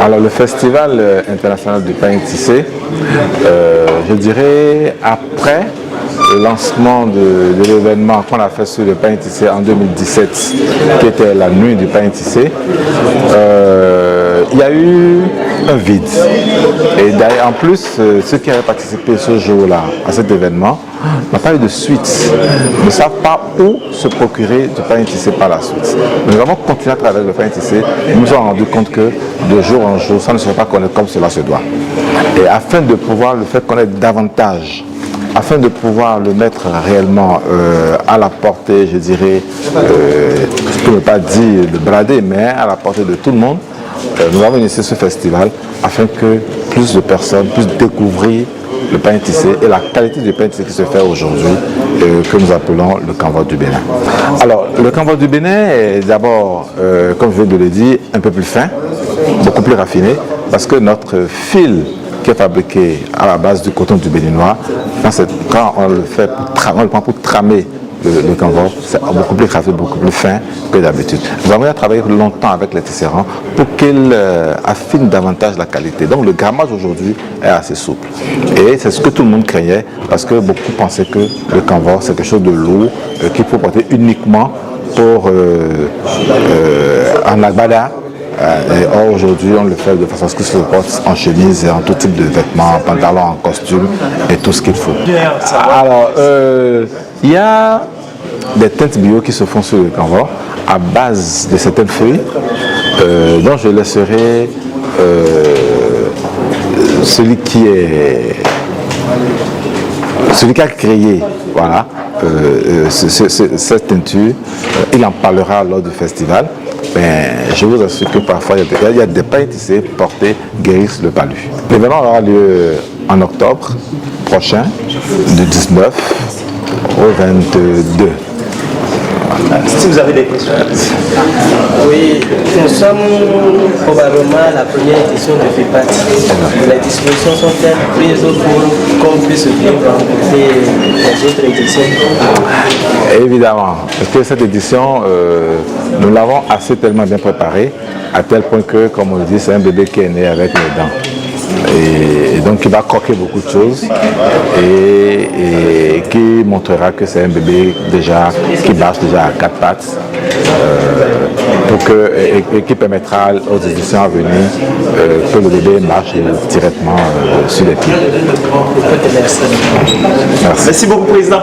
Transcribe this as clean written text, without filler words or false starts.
Alors le Festival international du pain tissé, je dirais après le lancement de l'événement qu'on a fait sur le pain tissé en 2017, qui était la nuit du pain tissé, il y a eu un vide. Et d'ailleurs, en plus, ceux qui avaient participé ce jour-là à cet événement n'ont pas eu de suite, ne savent pas où se procurer du pain tissé par la suite. Nous avons continué à travailler le pain tissé et nous nous sommes rendus compte que de jour en jour, ça ne serait pas connaître comme cela se doit. Et afin de pouvoir le faire connaître davantage, afin de pouvoir le mettre réellement à la portée, je dirais, je ne peux pas dire de brader, mais à la portée de tout le monde, nous avons initié ce festival afin que plus de personnes puissent découvrir le pain tissé et la qualité du pain tissé qui se fait aujourd'hui, que nous appelons le Canvas du Bénin. Alors, le Canvas du Bénin est d'abord, comme je viens de le dire, un peu plus fin, beaucoup plus raffiné, parce que notre fil qui est fabriqué à la base du coton du béninois, quand on le fait on le prend pour tramer le canvas, c'est beaucoup plus raffiné, beaucoup plus fin que d'habitude. Nous avons travaillé longtemps avec les tisserands pour qu'ils affinent davantage la qualité. Donc le grammage aujourd'hui est assez souple. Et c'est ce que tout le monde craignait, parce que beaucoup pensaient que le canvas c'est quelque chose de lourd, qu'il faut porter uniquement pour en agbada. Or aujourd'hui on le fait de façon à ce que se porte en chemise et en tout type de vêtements, en pantalon, en costume et tout ce qu'il faut. Alors il y a des teintes bio qui se font sur le canvas à base de certaines feuilles dont je laisserai celui qui a créé, voilà, cette teinture, il en parlera lors du festival. Mais je vous assure que parfois il y a des pains tissés portés guérissent le palu. L'événement aura lieu en octobre prochain, du 19 au 22. Si vous avez des questions. Oui, nous sommes probablement à la première édition de FEPAT. Les dispositions sont-elles prises pour qu'on puisse bien rencontrer les autres éditions? Évidemment, parce que cette édition, nous l'avons assez tellement bien préparée, à tel point que, comme on le dit, c'est un bébé qui est né avec les dents. Et donc il va croquer beaucoup de choses et qui montrera que c'est un bébé déjà qui marche déjà à 4 pattes et qui permettra aux éditions à venir que le bébé marche directement sur les pieds. Merci beaucoup, Président.